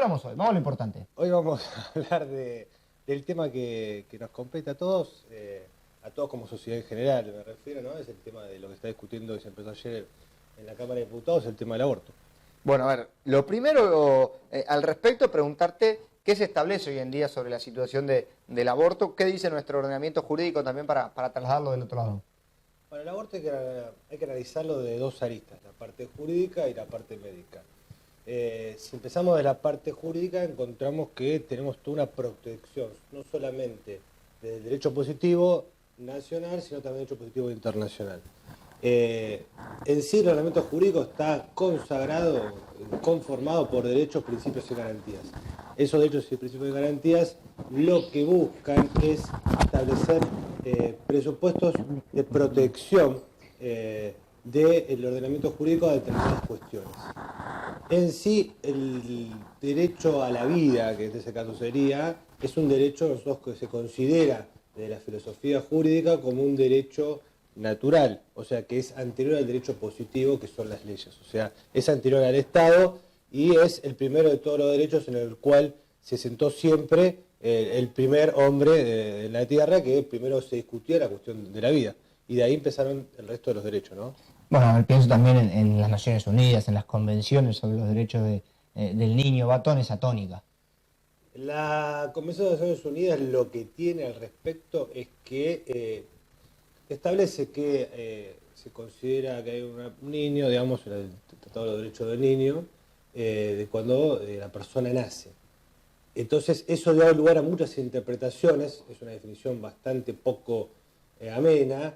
hablamos hoy? Vamos a lo importante. Hoy vamos a hablar del tema que nos compete a todos como sociedad en general, me refiero, ¿no? Es el tema de lo que está discutiendo y se empezó ayer en la Cámara de Diputados, el tema del aborto. Bueno, a ver, lo primero al respecto, preguntarte qué se establece hoy en día sobre la situación del aborto, qué dice nuestro ordenamiento jurídico también para trasladarlo del otro lado. Para el aborto hay que analizarlo de dos aristas, la parte jurídica y la parte médica. Si empezamos de la parte jurídica, encontramos que tenemos toda una protección, no solamente del derecho positivo nacional, sino también derecho positivo internacional. En sí el ordenamiento jurídico está consagrado, conformado por derechos, principios y garantías. Esos derechos y principios y garantías lo que buscan es establecer presupuestos de protección del ordenamiento jurídico a determinadas cuestiones. En sí, el derecho a la vida, que en este caso sería, es un derecho nosotros que se considera de la filosofía jurídica como un derecho natural, o sea que es anterior al derecho positivo que son las leyes, o sea, es anterior al Estado y es el primero de todos los derechos en el cual se sentó siempre el primer hombre de la tierra, que primero se discutía la cuestión de la vida, y de ahí empezaron el resto de los derechos, ¿no? Bueno, pienso también en las Naciones Unidas, en las convenciones sobre los derechos del niño, va toda esa tónica. La Convención de las Naciones Unidas lo que tiene al respecto es que establece que se considera que hay un niño, digamos, el Tratado de los Derechos del Niño, de cuando la persona nace. Entonces, eso da lugar a muchas interpretaciones, es una definición bastante poco amena.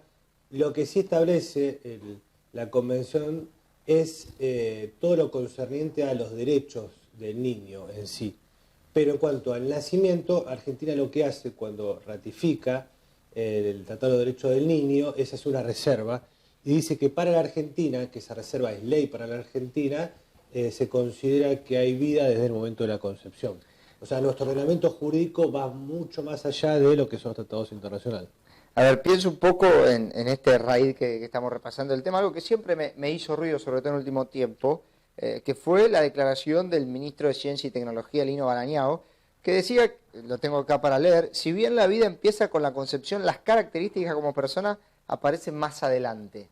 Lo que sí establece la Convención es todo lo concerniente a los derechos del niño en sí. Pero en cuanto al nacimiento, Argentina lo que hace cuando ratifica el Tratado de Derechos del Niño es hacer una reserva y dice que para la Argentina, que esa reserva es ley para la Argentina, se considera que hay vida desde el momento de la concepción. O sea, nuestro ordenamiento jurídico va mucho más allá de lo que son los tratados internacionales. A ver, pienso un poco en este raíz que estamos repasando el tema, algo que siempre me hizo ruido, sobre todo en el último tiempo, que fue la declaración del ministro de Ciencia y Tecnología, Lino Barañao, que decía, lo tengo acá para leer, si bien la vida empieza con la concepción, las características como persona aparecen más adelante.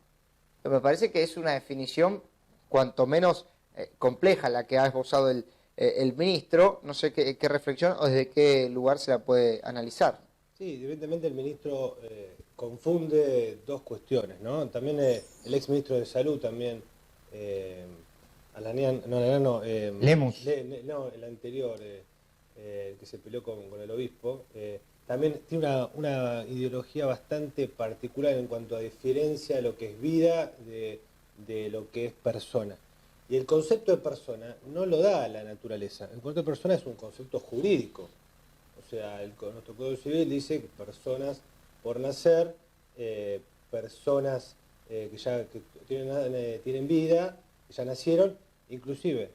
Pero me parece que es una definición cuanto menos compleja la que ha esbozado el ministro. No sé qué reflexión o desde qué lugar se la puede analizar. Sí, evidentemente el ministro confunde dos cuestiones, ¿no? También el ex ministro de Salud también, Lemus. No, el anterior, el que se peleó con el obispo, también tiene una ideología bastante particular en cuanto a diferencia lo que es vida de lo que es persona. Y el concepto de persona no lo da la naturaleza. El concepto de persona es un concepto jurídico. O sea, nuestro Código Civil dice que personas por nacer, personas que tienen vida, que ya nacieron, inclusive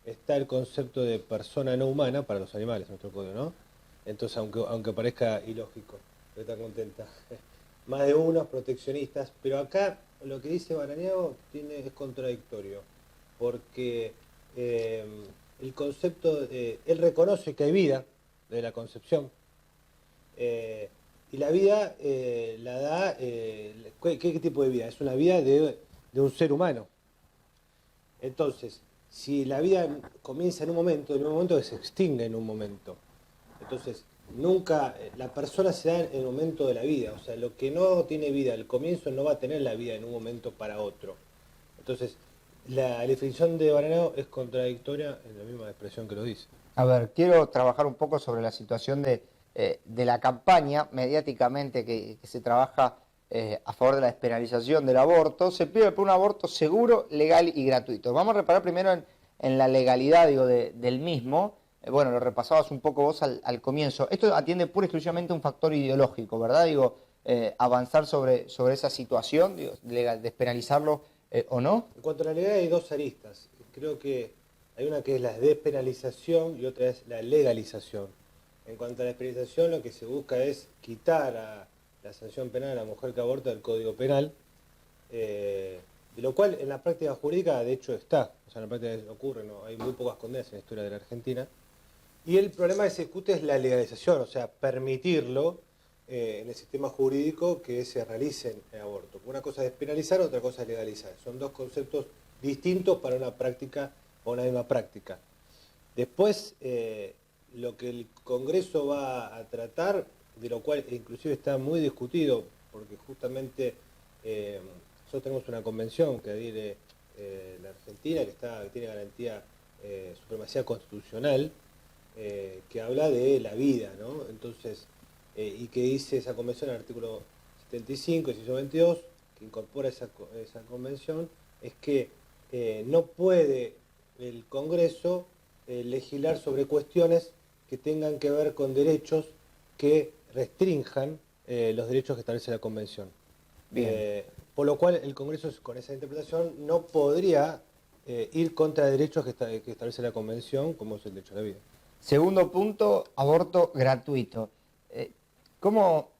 está el concepto de persona no humana para los animales en nuestro código, ¿no? Entonces, aunque parezca ilógico, está contenta. Más de unos proteccionistas, pero acá lo que dice Barañao es contradictorio, porque el concepto, él reconoce que hay vida de la concepción, y la vida la da, ¿qué tipo de vida? Es una vida de un ser humano. Entonces, si la vida comienza en un momento se extingue en un momento. Entonces, nunca, la persona se da en el momento de la vida, o sea, lo que no tiene vida al comienzo no va a tener la vida en un momento para otro. Entonces, la definición de Baranao es contradictoria en la misma expresión que lo dice. A ver, quiero trabajar un poco sobre la situación de la campaña mediáticamente que se trabaja a favor de la despenalización del aborto. Se pide por un aborto seguro, legal y gratuito. Vamos a reparar primero en la legalidad, digo, del mismo. Bueno, lo repasabas un poco vos al comienzo. Esto atiende pura y exclusivamente a un factor ideológico, ¿verdad? Digo, avanzar sobre esa situación, digo, despenalizarlo o no. En cuanto a la legalidad hay dos aristas. Creo que hay una que es la despenalización y otra es la legalización. En cuanto a la despenalización, lo que se busca es quitar a la sanción penal a la mujer que aborta del Código Penal, de lo cual en la práctica jurídica de hecho está, o sea, en la práctica ocurre, ¿no? Hay muy pocas condenas en la historia de la Argentina, y el problema que se discute es la legalización, o sea, permitirlo en el sistema jurídico que se realicen el aborto. Una cosa es despenalizar, otra cosa es legalizar. Son dos conceptos distintos para una práctica o una misma práctica. Después, lo que el Congreso va a tratar, de lo cual inclusive está muy discutido, porque justamente nosotros tenemos una convención que adhiere la Argentina, que tiene garantía supremacía constitucional, que habla de la vida, ¿no? Entonces, y que dice esa convención, el artículo 75, inciso 22, que incorpora esa convención, es que no puede el Congreso legislar sobre cuestiones que tengan que ver con derechos que restrinjan los derechos que establece la Convención. Por lo cual el Congreso con esa interpretación no podría ir contra derechos que establece la Convención, como es el derecho a la vida. Segundo punto, aborto gratuito. ¿Cómo?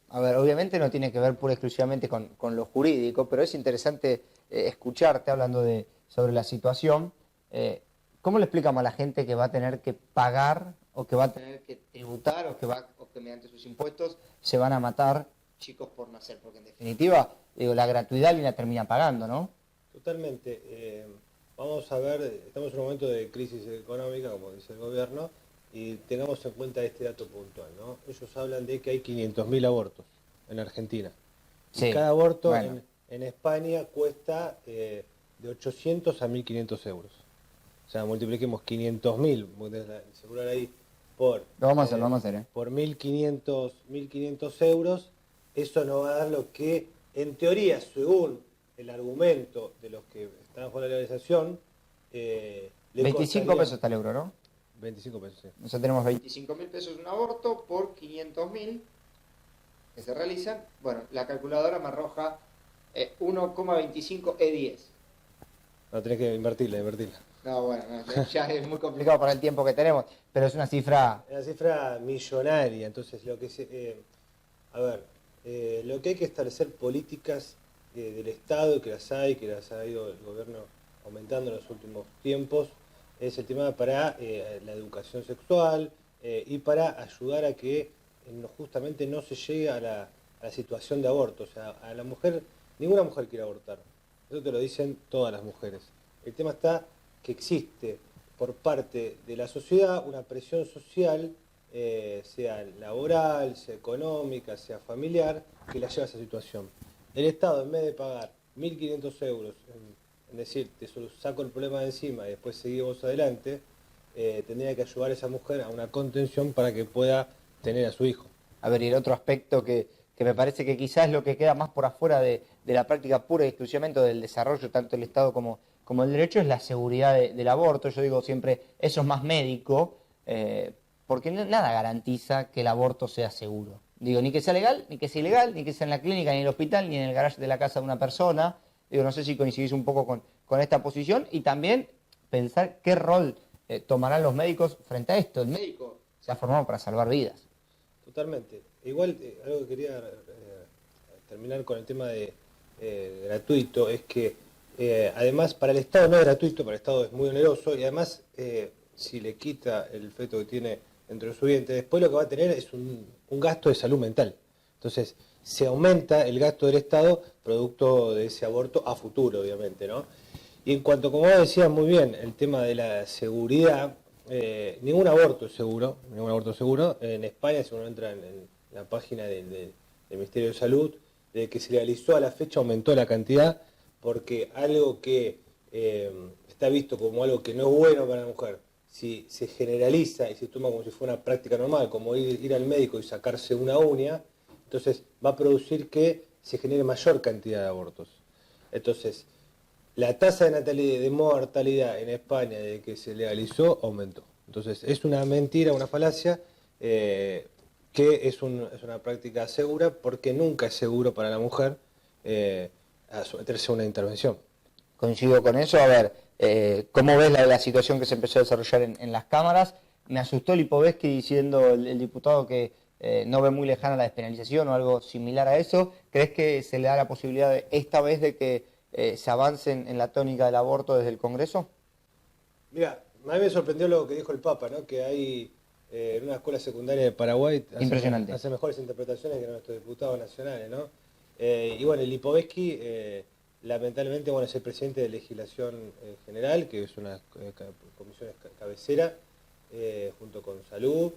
A ver, obviamente no tiene que ver pura y exclusivamente con lo jurídico, pero es interesante escucharte hablando sobre la situación. ¿Cómo le explicamos a la gente que va a tener que pagar o que va a tener que tributar o que mediante sus impuestos se van a matar chicos por nacer? Porque en definitiva, digo, la gratuidad la termina pagando, ¿no? Totalmente. Vamos a ver, estamos en un momento de crisis económica, como dice el gobierno, y tengamos en cuenta este dato puntual, ¿no? Ellos hablan de que hay 500.000 abortos en Argentina. Sí, y cada aborto bueno. en España cuesta de 800 a 1.500 euros. O sea, multipliquemos 500.000, el celular ahí, por... Lo vamos a hacer. Por 1.500 euros, eso nos va a dar lo que, en teoría, según el argumento de los que están por la legalización, 25 pesos está el euro, ¿no? 25 pesos, sí. Nosotros tenemos 25.000 pesos un aborto por 500.000 que se realizan. Bueno, la calculadora me arroja 1,25 E10. No, tenés que invertirla. No, bueno, ya es muy complicado para el tiempo que tenemos, pero es una cifra... Es una cifra millonaria, entonces lo que lo que hay que establecer políticas del Estado, que las ha ido el gobierno aumentando en los últimos tiempos, es el tema para la educación sexual y para ayudar a que justamente no se llegue a la situación de aborto. O sea, a la mujer, ninguna mujer quiere abortar. Eso te lo dicen todas las mujeres. El tema está que existe por parte de la sociedad una presión social, sea laboral, sea económica, sea familiar, que la lleva a esa situación. El Estado, en vez de pagar 1.500 euros, en decir, te saco el problema de encima y después seguimos adelante, tendría que ayudar a esa mujer a una contención para que pueda tener a su hijo. A ver, y el otro aspecto que me parece que quizás es lo que queda más por afuera de la práctica pura y exclusivamente del desarrollo, tanto del Estado como el derecho, es la seguridad del aborto. Yo digo siempre, eso es más médico, porque nada garantiza que el aborto sea seguro. Digo, ni que sea legal, ni que sea ilegal, ni que sea en la clínica, ni en el hospital, ni en el garaje de la casa de una persona. Digo, no sé si coincidís un poco con esta posición, y también pensar qué rol tomarán los médicos frente a esto. El médico se ha formado para salvar vidas. Totalmente. Igual, algo que quería terminar con el tema de gratuito, es que además para el Estado no es gratuito, para el Estado es muy oneroso, y además si le quita el feto que tiene dentro de su vientre, después lo que va a tener es un gasto de salud mental. Entonces, se aumenta el gasto del Estado producto de ese aborto a futuro, obviamente, ¿no? Y en cuanto, como vos decías muy bien, el tema de la seguridad, ningún aborto es seguro. En España, si uno entra en la página del Ministerio de Salud, desde que se legalizó a la fecha aumentó la cantidad, porque algo que está visto como algo que no es bueno para la mujer, si se generaliza y se toma como si fuera una práctica normal, como ir al médico y sacarse una uña, entonces va a producir que se genere mayor cantidad de abortos. Entonces, la tasa de mortalidad en España desde que se legalizó aumentó. Entonces, es una mentira, una falacia, que es una práctica segura, porque nunca es seguro para la mujer someterse a una intervención. Coincido con eso. A ver, ¿cómo ves la situación que se empezó a desarrollar en las cámaras? Me asustó Lipovetsky diciendo el diputado que no ve muy lejana la despenalización o algo similar a eso. ¿Crees que se le da la posibilidad esta vez de que se avance en la tónica del aborto desde el Congreso? Mira, a mí me sorprendió lo que dijo el Papa, ¿no? Que hay en una escuela secundaria de Paraguay Impresionante. hace mejores interpretaciones que nuestros diputados nacionales, ¿no? Y bueno, el Lipovetsky, lamentablemente, bueno, es el presidente de legislación general, que es una comisión cabecera, junto con Salud,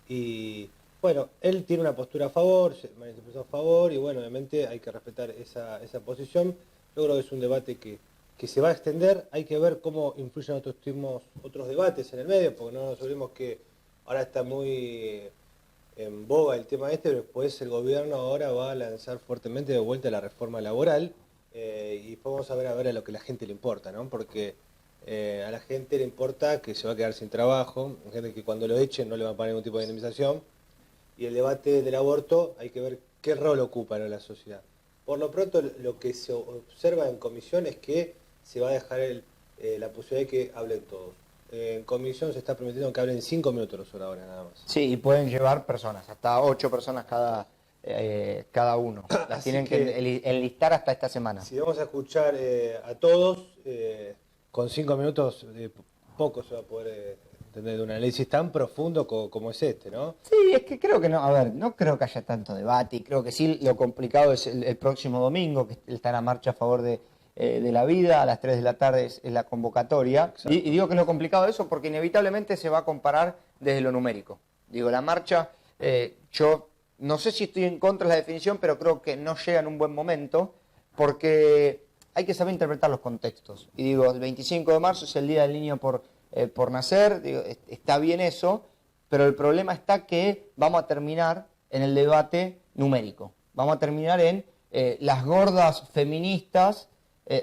y bueno, él tiene una postura a favor, se manifestó a favor, y bueno, obviamente hay que respetar esa posición. Yo creo que es un debate que se va a extender, hay que ver cómo influyen otros debates en el medio, porque no nos olvidemos que ahora está muy en boga el tema este, pero después el gobierno ahora va a lanzar fuertemente de vuelta la reforma laboral, y después vamos a ver a lo que a la gente le importa, ¿no? Porque a la gente le importa que se va a quedar sin trabajo, gente que cuando lo echen no le van a pagar ningún tipo de indemnización, y el debate del aborto hay que ver qué rol ocupa en la sociedad. Por lo pronto, lo que se observa en comisión es que se va a dejar la posibilidad de que hablen todos. En comisión se está permitiendo que hablen 5 minutos los oradores nada más. Sí, y pueden llevar personas, hasta 8 personas cada uno. Las tienen que enlistar hasta esta semana. Si vamos a escuchar a todos, con 5 minutos poco se va a poder entender de un análisis tan profundo como es este, ¿no? Sí, es que creo que no, a ver, no creo que haya tanto debate, y creo que sí lo complicado es el próximo domingo, que está la marcha a favor de la vida, a las 3 de la tarde es la convocatoria. Y digo que es lo complicado de eso porque inevitablemente se va a comparar desde lo numérico. Digo, la marcha, yo no sé si estoy en contra de la definición, pero creo que no llega en un buen momento porque hay que saber interpretar los contextos. Y digo, el 25 de marzo es el Día del Niño por nacer, digo, está bien eso, pero el problema está que vamos a terminar en el debate numérico. Vamos a terminar en las gordas feministas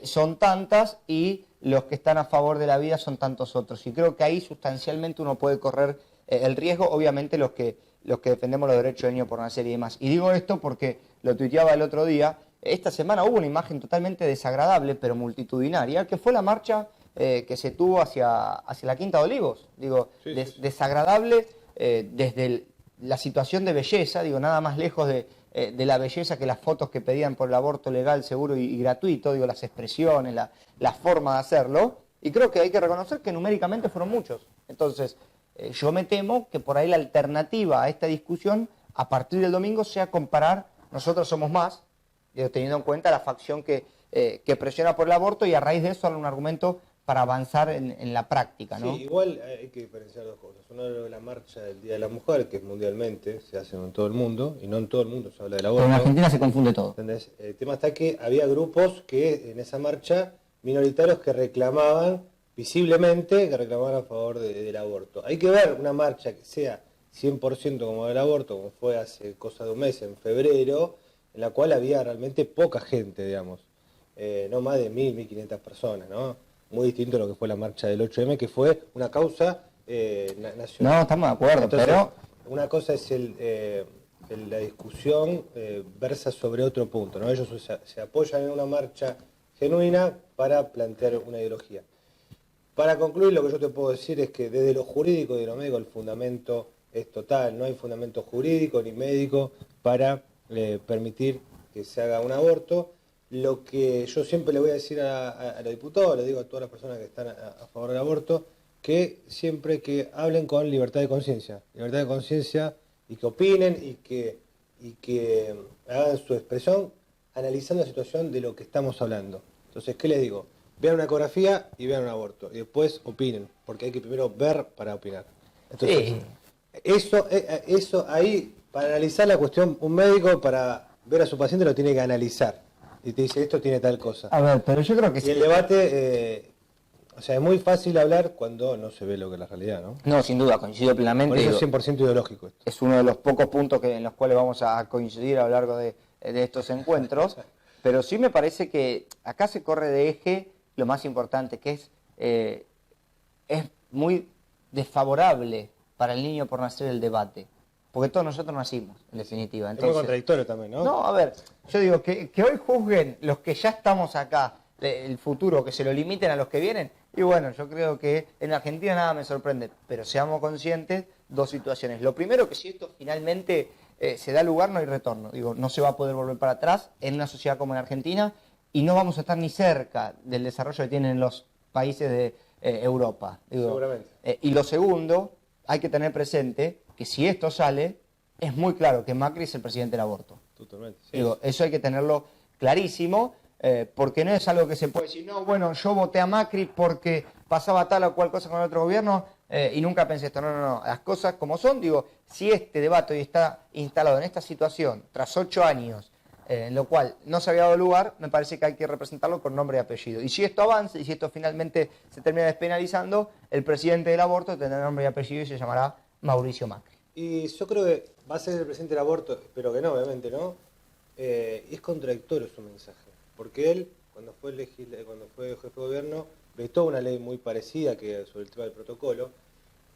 son tantas y los que están a favor de la vida son tantos otros. Y creo que ahí sustancialmente uno puede correr el riesgo, obviamente los que defendemos los derechos del niño por nacer y demás. Y digo esto porque lo tuiteaba el otro día, esta semana hubo una imagen totalmente desagradable, pero multitudinaria, que fue la marcha que se tuvo hacia la Quinta de Olivos. Digo, sí. Desagradable desde la situación de belleza, digo, nada más lejos de la belleza que las fotos que pedían por el aborto legal, seguro y gratuito, digo, las expresiones, la forma de hacerlo, y creo que hay que reconocer que numéricamente fueron muchos. Entonces, yo me temo que por ahí la alternativa a esta discusión, a partir del domingo, sea comparar nosotros somos más, digo, teniendo en cuenta la facción que presiona por el aborto, y a raíz de eso darle un argumento para avanzar en la práctica, ¿no? Sí, igual hay que diferenciar dos cosas. Una es la marcha del Día de la Mujer, que mundialmente se hace en todo el mundo, y no en todo el mundo se habla del aborto. Pero en Argentina se confunde todo. ¿Entendés? El tema está que había grupos que en esa marcha, minoritarios, que reclamaban visiblemente, que reclamaban a favor del aborto. Hay que ver una marcha que sea 100% como del aborto, como fue hace cosa de un mes, en febrero, en la cual había realmente poca gente, digamos. No más de 1.500 personas, ¿no? Muy distinto a lo que fue la marcha del 8M, que fue una causa nacional. No, estamos de acuerdo, entonces, pero una cosa es la discusión versa sobre otro punto, ¿no? Ellos se apoyan en una marcha genuina para plantear una ideología. Para concluir, lo que yo te puedo decir es que desde lo jurídico y lo médico el fundamento es total, no hay fundamento jurídico ni médico para permitir que se haga un aborto. Lo que yo siempre le voy a decir a los diputados, le digo a todas las personas que están a favor del aborto, que siempre que hablen con libertad de conciencia y que opinen y que hagan su expresión analizando la situación de lo que estamos hablando. Entonces, ¿qué les digo? Vean una ecografía y vean un aborto y después opinen, porque hay que primero ver para opinar. Entonces, eso ahí, para analizar la cuestión, un médico para ver a su paciente lo tiene que analizar. Y te dice, esto tiene tal cosa. A ver, pero yo creo que y el debate, o sea, es muy fácil hablar cuando no se ve lo que es la realidad, ¿no? No, sin duda, coincido plenamente. Por eso es 100% ideológico esto. Es uno de los pocos puntos en los cuales vamos a coincidir a lo largo de estos encuentros, pero sí me parece que acá se corre de eje lo más importante, que es muy desfavorable para el niño por nacer el debate. Porque todos nosotros nacimos, en definitiva. Entonces, es muy contradictorio también, ¿no? No, a ver, yo digo que hoy juzguen los que ya estamos acá, el futuro, que se lo limiten a los que vienen. Y bueno, yo creo que en Argentina nada me sorprende, pero seamos conscientes, dos situaciones. Lo primero, que si esto finalmente se da lugar, no hay retorno. Digo, no se va a poder volver para atrás en una sociedad como en Argentina. y no vamos a estar ni cerca del desarrollo que tienen los países de Europa. Digo, seguramente. Y lo segundo, hay que tener presente que si esto sale, es muy claro que Macri es el presidente del aborto. Totalmente. Sí. Digo, eso hay que tenerlo clarísimo, porque no es algo que se puede decir, no, bueno, yo voté a Macri porque pasaba tal o cual cosa con el otro gobierno y nunca pensé esto. No, no, no, las cosas como son. Digo, si este debate hoy está instalado en esta situación, tras 8 años, en lo cual no se había dado lugar, me parece que hay que representarlo con nombre y apellido. Y si esto avanza, y si esto finalmente se termina despenalizando, el presidente del aborto tendrá nombre y apellido y se llamará Mauricio Macri. Y yo creo que va a ser el presidente del aborto, espero que no, obviamente, ¿no? Es contradictorio su mensaje, porque él, cuando fue jefe de gobierno, vetó una ley muy parecida que sobre el tema del protocolo,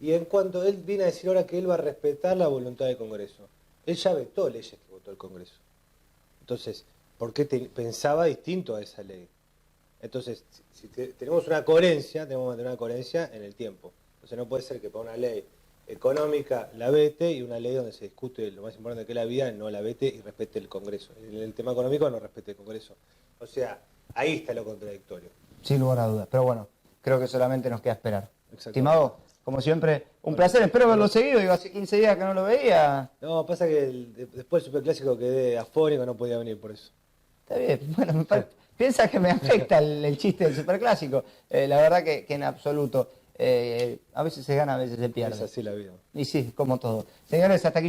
y en cuanto él viene a decir ahora que él va a respetar la voluntad del Congreso, él ya vetó leyes que votó el Congreso. Entonces, ¿por qué pensaba distinto a esa ley? Entonces, si tenemos una coherencia, tenemos que mantener una coherencia en el tiempo. Entonces no puede ser que para una ley económica la vete y una ley donde se discute lo más importante que es la vida no la vete y respete el Congreso. En el tema económico no respete el Congreso. O sea, ahí está lo contradictorio. Sin lugar a dudas. Pero bueno, creo que solamente nos queda esperar. Estimado, como siempre, un placer. Espero verlo seguido. Digo, hace 15 días que no lo veía. No, pasa que después del Superclásico quedé afónico, no podía venir por eso. Está bien. Bueno, piensa que me afecta el chiste del Superclásico. La verdad que en absoluto. A veces se gana, a veces se pierde. Es así la vida. Y sí, como todo. Señores, hasta aquí.